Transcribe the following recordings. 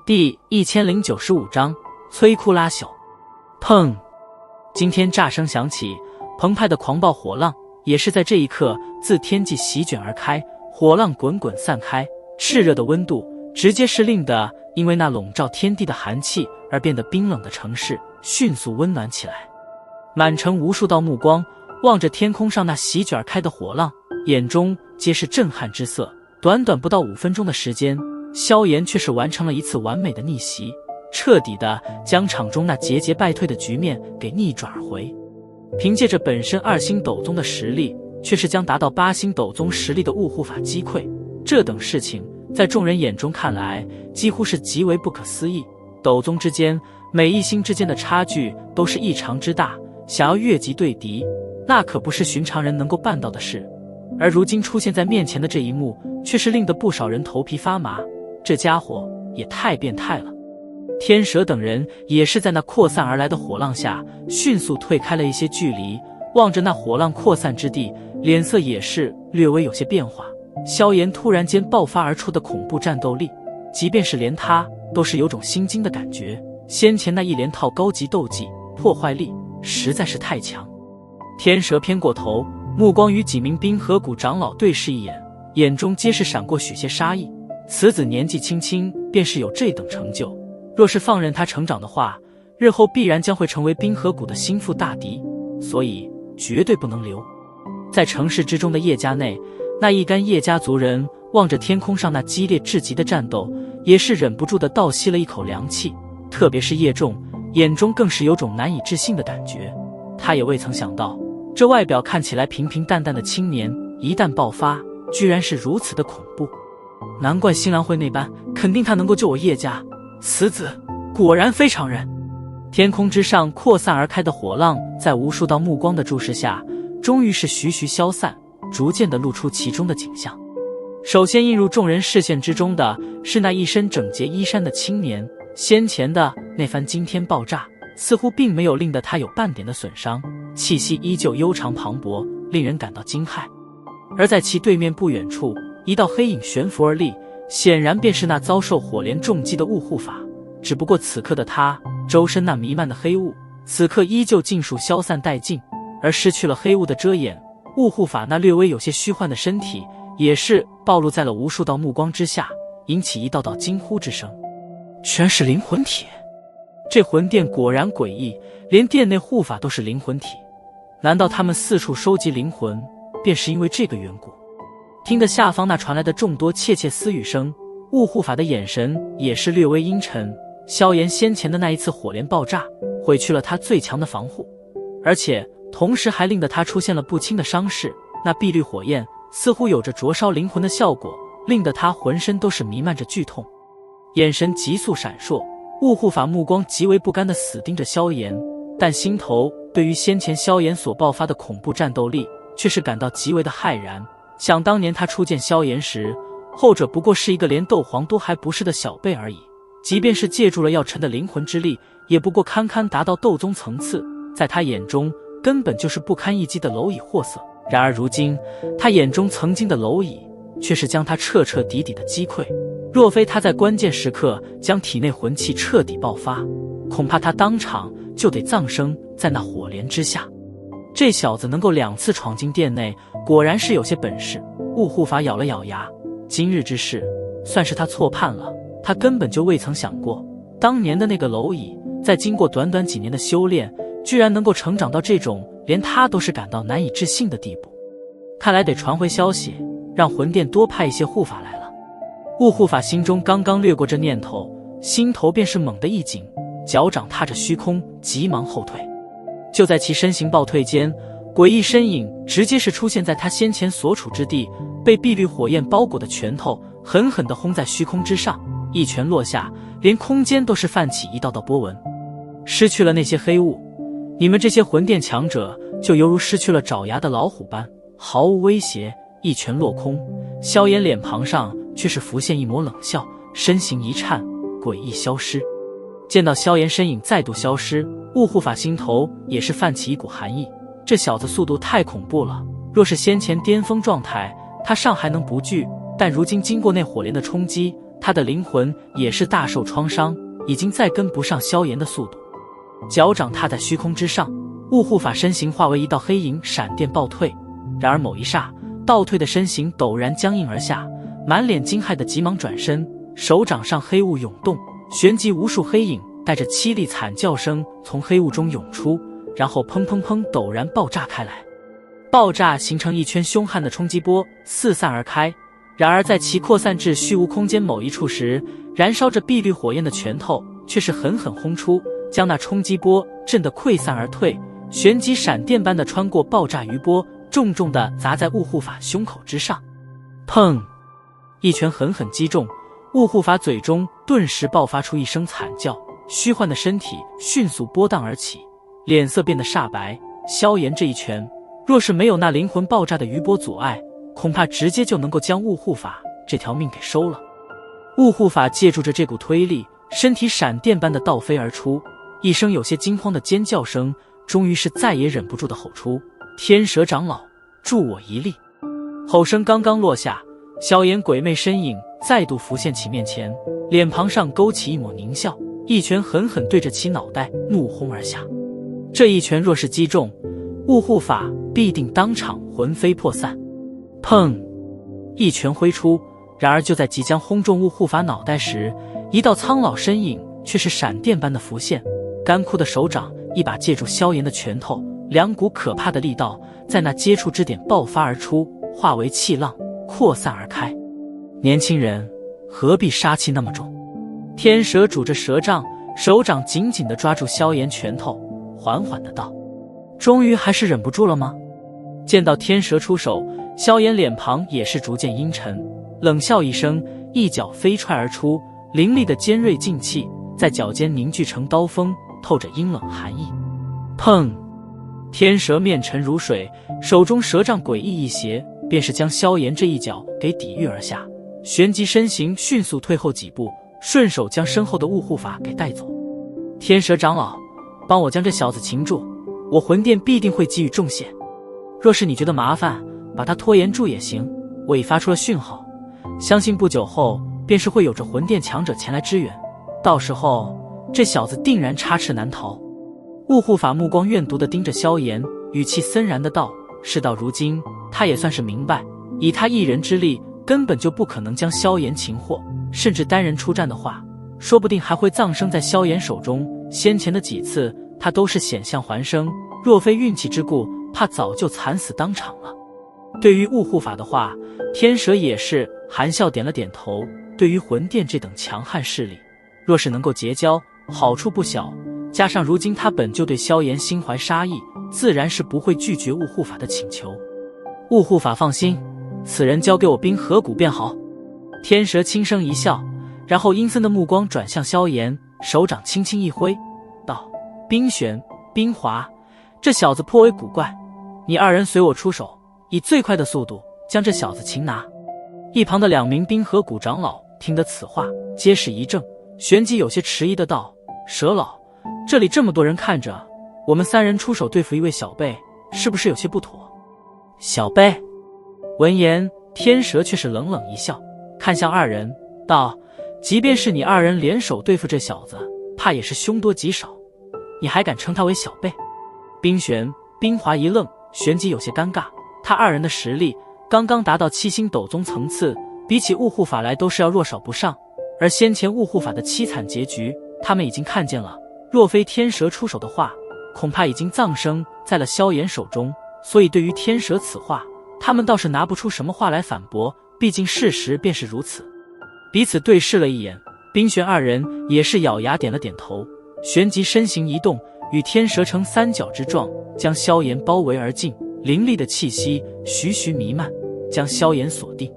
第1095章摧枯拉朽。砰！惊天炸声响起，澎湃的狂暴火浪也是在这一刻自天际席卷而开，火浪滚滚散开，炽热的温度直接是令的因为那笼罩天地的寒气而变得冰冷的城市迅速温暖起来。满城无数道目光望着天空上那席卷而开的火浪，眼中皆是震撼之色。短短不到5分钟的时间，萧炎却是完成了一次完美的逆袭，彻底的将场中那节节败退的局面给逆转而回。凭借着本身2星斗宗的实力，却是将达到8星斗宗实力的雾护法击溃，这等事情在众人眼中看来几乎是极为不可思议。斗宗之间每一星之间的差距都是异常之大，想要越级对敌，那可不是寻常人能够办到的事。而如今出现在面前的这一幕，却是令得不少人头皮发麻，这家伙也太变态了。天蛇等人也是在那扩散而来的火浪下迅速退开了一些距离，望着那火浪扩散之地，脸色也是略微有些变化。萧炎突然间爆发而出的恐怖战斗力，即便是连他都是有种心惊的感觉，先前那一连套高级斗技破坏力实在是太强。天蛇偏过头，目光与几名冰河谷长老对视一眼，眼中皆是闪过许些杀意。此子年纪轻轻便是有这等成就，若是放任他成长的话，日后必然将会成为冰河谷的心腹大敌，所以绝对不能留。在城市之中的叶家内，那一干叶家族人望着天空上那激烈至极的战斗，也是忍不住的倒吸了一口凉气。特别是叶仲，眼中更是有种难以置信的感觉。他也未曾想到，这外表看起来平平淡淡的青年，一旦爆发，居然是如此的恐怖。难怪新郎会那般，肯定他能够救我叶家。此子果然非常人。天空之上扩散而开的火浪，在无数道目光的注视下，终于是徐徐消散，逐渐地露出其中的景象。首先映入众人视线之中的是那一身整洁衣衫的青年，先前的那番惊天爆炸似乎并没有令得他有半点的损伤，气息依旧悠长磅礴，令人感到惊骇。而在其对面不远处，一道黑影悬浮而立，显然便是那遭受火莲重击的雾护法。只不过此刻的他周身那弥漫的黑雾，此刻依旧尽数消散殆尽，而失去了黑雾的遮掩，雾护法那略微有些虚幻的身体也是暴露在了无数道目光之下，引起一道道惊呼之声。居然是灵魂体！这魂殿果然诡异，连殿内护法都是灵魂体，难道他们四处收集灵魂便是因为这个缘故？听得下方那传来的众多窃窃私语声，雾护法的眼神也是略微阴沉。萧炎先前的那一次火莲爆炸毁去了他最强的防护，而且同时还令得他出现了不轻的伤势，那碧绿火焰似乎有着灼烧灵魂的效果，令得他浑身都是弥漫着剧痛。眼神急速闪烁，雾护法目光极为不甘地死盯着萧炎，但心头对于先前萧炎所爆发的恐怖战斗力却是感到极为的骇然。想当年他初见萧炎时，后者不过是一个连斗皇都还不是的小辈而已，即便是借助了药尘的灵魂之力，也不过堪堪达到斗宗层次，在他眼中根本就是不堪一击的蝼蚁货色。然而如今他眼中曾经的蝼蚁却是将他彻彻底底的击溃，若非他在关键时刻将体内魂气彻底爆发，恐怕他当场就得葬生在那火莲之下。这小子能够2次闯进殿内，果然是有些本事。雾护法咬了咬牙，今日之事算是他错判了，他根本就未曾想过，当年的那个蝼蚁在经过短短几年的修炼，居然能够成长到这种连他都是感到难以置信的地步。看来得传回消息，让魂殿多派一些护法来了。雾护法心中刚刚掠过这念头，心头便是猛地一紧，脚掌踏着虚空，急忙后退。就在其身形暴退间，诡异身影直接是出现在他先前所处之地，被碧绿火焰包裹的拳头狠狠地轰在虚空之上，一拳落下，连空间都是泛起一道道波纹。失去了那些黑雾，你们这些魂殿强者就犹如失去了爪牙的老虎般毫无威胁。一拳落空，萧炎脸庞上却是浮现一抹冷笑，身形一颤，诡异消失。见到萧炎身影再度消失，雾护法心头也是泛起一股寒意。这小子速度太恐怖了，若是先前巅峰状态，他尚还能不惧，但如今经过那火莲的冲击，他的灵魂也是大受创伤，已经再跟不上萧炎的速度。脚掌踏在虚空之上，雾护法身形化为一道黑影，闪电暴退。然而某一刹，倒退的身形陡然僵硬而下，满脸惊骇的急忙转身，手掌上黑雾涌动，旋即无数黑影带着凄厉惨叫声从黑雾中涌出，然后砰砰砰陡然爆炸开来。爆炸形成一圈凶悍的冲击波，四散而开。然而在其扩散至虚无空间某一处时，燃烧着碧绿火焰的拳头却是狠狠轰出，将那冲击波震得溃散而退，旋即闪电般的穿过爆炸余波，重重地砸在雾护法胸口之上。砰！一拳狠狠击中，雾护法嘴中顿时爆发出一声惨叫，虚幻的身体迅速波荡而起，脸色变得煞白。萧炎这一拳，若是没有那灵魂爆炸的余波阻碍，恐怕直接就能够将雾护法这条命给收了。雾护法借助着这股推力，身体闪电般的倒飞而出，一声有些惊慌的尖叫声，终于是再也忍不住的吼出：“天蛇长老，助我一力！”吼声刚刚落下，萧炎鬼魅身影再度浮现其面前，脸庞上勾起一抹狞笑，一拳狠狠对着其脑袋怒轰而下。这一拳若是击中，雾护法必定当场魂飞魄散。砰！一拳挥出，然而就在即将轰中雾护法脑袋时，一道苍老身影却是闪电般的浮现，干枯的手掌一把借住萧炎的拳头，两股可怕的力道在那接触之点爆发而出，化为气浪扩散而开。年轻人，何必杀气那么重？天蛇拄着蛇杖，手掌紧紧地抓住萧炎拳头，缓缓地道：“终于还是忍不住了吗？”见到天蛇出手，萧炎脸庞也是逐渐阴沉，冷笑一声，一脚飞踹而出，凌厉的尖锐劲气在脚尖凝聚成刀锋，透着阴冷寒意。砰！天蛇面沉如水，手中蛇杖诡异一斜，便是将萧炎这一脚给抵御而下，旋即身形迅速退后几步，顺手将身后的雾护法给带走。天蛇长老，帮我将这小子擒住，我魂殿必定会给予重谢。若是你觉得麻烦，把他拖延住也行，我已发出了讯号，相信不久后便是会有着魂殿强者前来支援，到时候这小子定然插翅难逃。雾护法目光怨毒地盯着萧炎，语气森然的道：“事到如今，他也算是明白，以他一人之力，根本就不可能将萧炎擒获，甚至单人出战的话，说不定还会葬生在萧炎手中。先前的几次，他都是险象环生，若非运气之故，怕早就惨死当场了。”对于雾护法的话，天蛇也是含笑点了点头。对于魂殿这等强悍势力，若是能够结交，好处不小。加上如今他本就对萧炎心怀杀意，自然是不会拒绝雾护法的请求。雾护法放心，此人交给我冰河谷便好。天蛇轻声一笑，然后阴森的目光转向萧炎，手掌轻轻一挥，道：“冰玄、冰华，这小子颇为古怪，你二人随我出手，以最快的速度将这小子擒拿。”一旁的两名冰河谷长老听得此话，皆是一怔，旋即有些迟疑的道：“蛇老，这里这么多人看着，我们三人出手对付一位小辈，是不是有些不妥？”小辈闻言，天蛇却是冷冷一笑，看向二人道：“即便是你二人联手对付这小子，怕也是凶多吉少，你还敢称他为小辈？”冰玄、冰华一愣，旋即有些尴尬。他二人的实力刚刚达到7星斗宗层次，比起雾护法来都是要弱少不上，而先前雾护法的凄惨结局他们已经看见了，若非天蛇出手的话，恐怕已经葬生在了萧炎手中。所以对于天蛇此话，他们倒是拿不出什么话来反驳，毕竟事实便是如此。彼此对视了一眼，冰玄二人也是咬牙点了点头，旋即身形一动，与天蛇成三角之状，将萧炎包围而进，凌厉的气息徐徐弥漫，将萧炎锁定。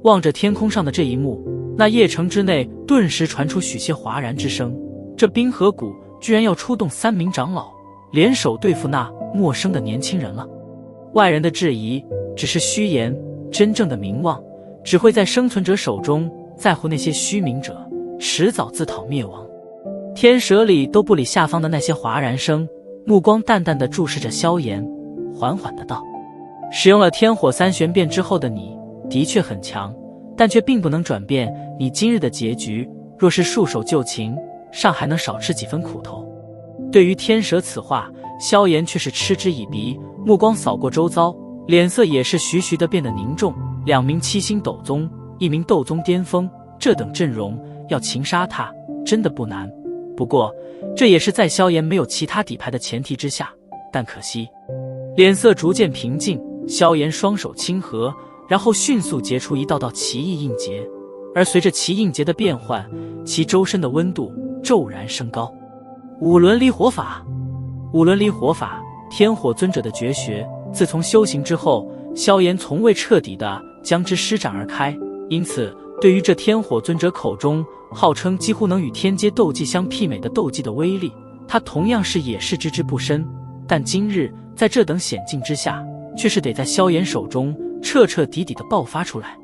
望着天空上的这一幕，那夜城之内顿时传出许些哗然之声。这冰河谷居然要出动3名长老，联手对付那陌生的年轻人了。外人的质疑只是虚言，真正的名望只会在生存者手中，在乎那些虚名者，迟早自讨灭亡。天蛇里都不理下方的那些哗然声，目光淡淡地注视着萧炎，缓缓地道：“使用了天火3玄变之后的你，的确很强，但却并不能转变你今日的结局。若是束手就擒，尚还能少吃几分苦头。对于天蛇此话，萧炎却是嗤之以鼻，目光扫过周遭，脸色也是徐徐地变得凝重。2名7星斗宗，1名斗宗巅峰，这等阵容要擒杀他真的不难。不过这也是在萧炎没有其他底牌的前提之下，但可惜脸色逐渐平静。萧炎双手轻合，然后迅速结出一道道奇异印结，而随着其印结的变换，其周身的温度骤然升高。五轮离火法，五轮离火法，天火尊者的绝学。自从修行之后，萧炎从未彻底的将之施展而开，因此对于这天火尊者口中号称几乎能与天阶斗技相媲美的斗技的威力，他同样是也是知之不深。但今日在这等险境之下，却是得在萧炎手中彻彻底底的爆发出来。